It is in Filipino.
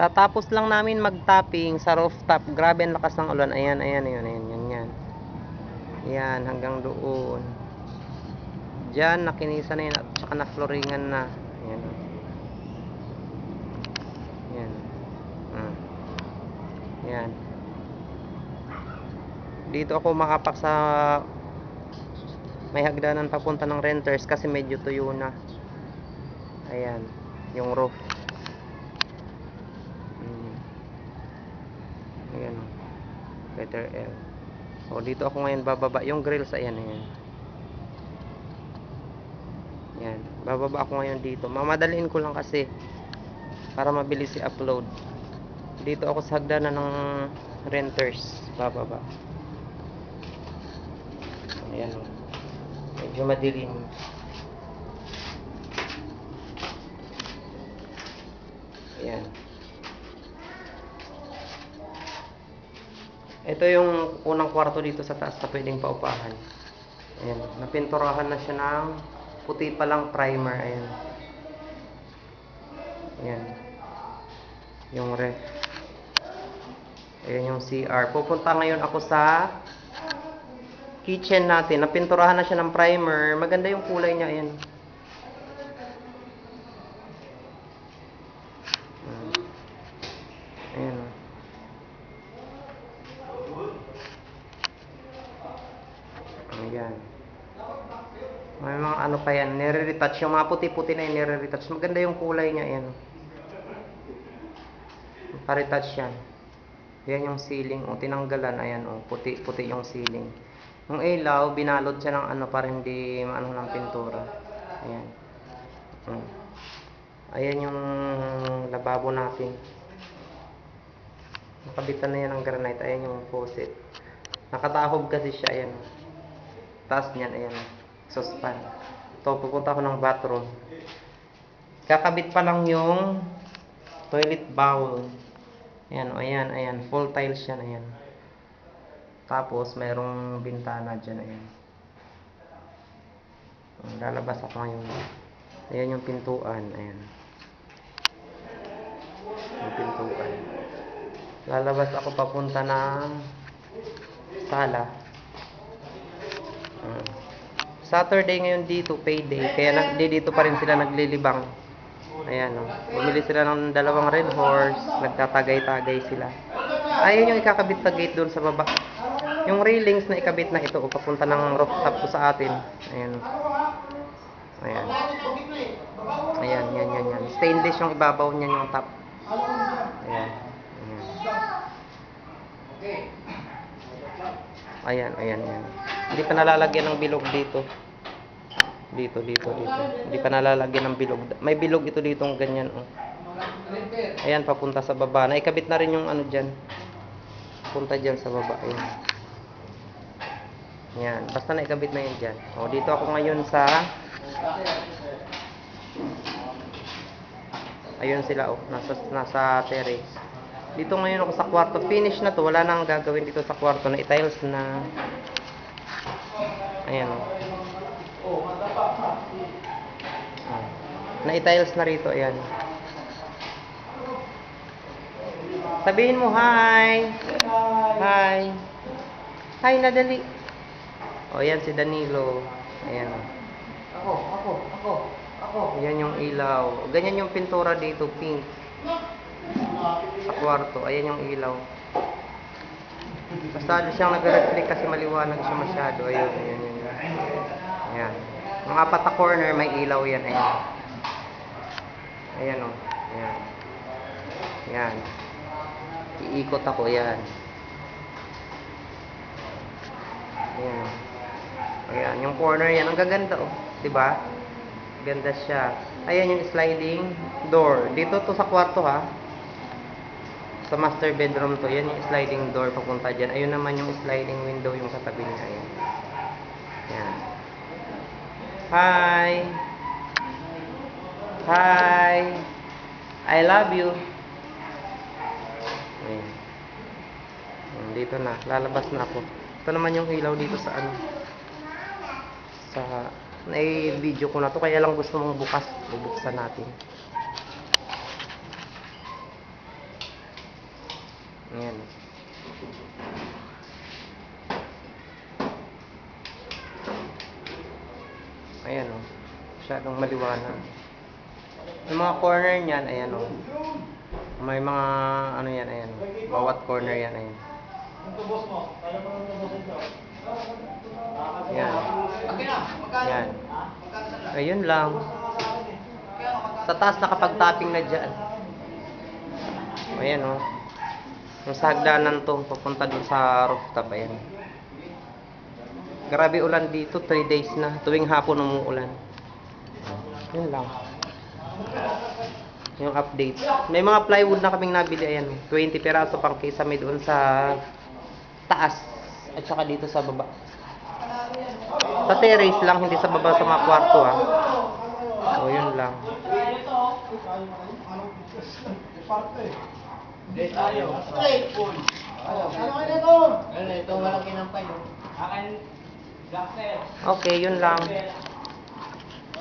Tatapos lang namin mag-topping sa rooftop. Grabe ang lakas ng ulan. Ayan, ayan, ayan, ayan, ayan, ayan. Ayan, hanggang doon. Diyan, nakinisa na yan at saka na-flooringan na. Ayan. Ayan. Ayan. Dito ako makapak sa may hagdanan papunta ng renters kasi medyo tuyo na. Ayan, yung roof. Ayan, letter L. So dito ako ngayon bababa yung grills. Ayan, ayan. Ayan, bababa ako ngayon dito. Mamadaliin ko lang kasi para mabilis i-upload. Dito ako sa hagdanan ng renters bababa. Ayan, medyo madilim. Ayan. Ito yung unang kwarto dito sa taas na pwedeng paupahan. Ayan, napinturahan na siya ng puti pa lang primer. Ayan. Ayan. Yung ref. Ayan yung CR. Pupunta ngayon ako sa kitchen natin. Napinturahan na siya ng primer. Maganda yung kulay niya. Ayan. Ayan. Ayan. May mga ano pa yan. Nire-retouch. Yung mga puti-puti na yun. Nire-retouch. Maganda yung kulay niya. Ayan. Pa-retouch yan. Ayan yung ceiling. O, tinanggalan. Ayan o. Puti-puti yung ceiling. Yung ilaw, binalot siya ng ano para hindi maano ng pintura. Ayan. Ayan yung lababo natin. Nakabitan na yan ng granite. Ayan yung faucet. Nakatahob kasi siya. Ayan. Taas niyan. Ayan. Saucepan. Ito, pupunta ako ng bathroom. Kakabit pa lang yung toilet bowl. Ayan. Ayan. Ayan. Full tiles yan. Ayan. Tapos, mayroong bintana dyan. Ayan. Lalabas ako ngayon. Ayan yung pintuan. Ayan. Yung pintuan. Lalabas ako papunta ng sala. Saturday ngayon dito, payday. Kaya dito pa rin sila naglilibang. Ayan o. Bumili sila ng 2 red horse. Nagtatagay-tagay sila. Ayan yung ikakabit na gate doon sa baba. Yung railings na ikabit na ito o papunta ng rooftop ko sa atin. Ayan. Ayan. Ayan, yan, yan, yan. Stainless yung ibabaw niyan yung top. Ayan. Ayan. Ayan, ayan, ayan. Hindi pa nalalagyan ng bilog dito. Dito. Hindi pa nalalagyan ng bilog. May bilog ito dito ng ganyan. Oh. Ayan, papunta sa baba. Naikabit na rin yung ano dyan. Punta dyan sa baba. Ayan. Ayan. Basta naikabit na yun dyan. O, dito ako ngayon sa... Ayun sila, oh. Nasa terrace. Dito ngayon ako sa kwarto. Finish na to. Wala nang gagawin dito sa kwarto. Na-tiles na. Ayan, oh. Na-tiles na rito. Ayan. Sabihin mo, hi. Hi. Hi, nadali. O, ayan si Danilo. Ayan. Ako. Ayan yung ilaw. Ganyan yung pintura dito, pink. Sa kwarto. Ayan yung ilaw. Basta siyang nag-reflect kasi maliwanag siya masyado. Ayun. Ayan. Yung 4 na corner, may ilaw yan. Ayan. Ayan o. Ayan. Ayan. Iikot ako. Ayan. Ayan. Ayan. Yung corner yan. Ang gaganda o. Diba? Ganda siya. Ayan yung sliding door. Dito to sa kwarto ha. Sa master bedroom to. Yan yung sliding door papunta dyan. Ayun naman yung sliding window yung katabi niya. Ayan. Ayan. Hi. Hi. I love you. Ayan. Dito na. Lalabas na ako. Ito naman yung ilaw dito sa ano. Sa na-video ko na to. Kaya lang gusto mong bukas. Bubuksan natin. Ayan. Ayan o. Masyadong maliwanag. Yung mga corner niyan, ayan o. May mga, ano yan, ayan. Bawat corner yan, ayan. Ayan. Ayan. Ayun lang. Sa taas nakapag-topping na dyan. Ayan o. Yung sa hagdanan to, papunta dun sa rooftop, ayan. Grabe ulan dito, 3 days na. Tuwing hapon umuulan. Yun lang. Yung update. May mga plywood na kaming nabili, ayan. 20 peraso pang kisame doon sa taas. At saka dito sa baba. Sa terrace lang, hindi sa baba sa mga kwarto, ha. So, yun lang. Straight food. Ano kayo ito? Ito, walang kinampay. Akin, black. Okay, yun lang.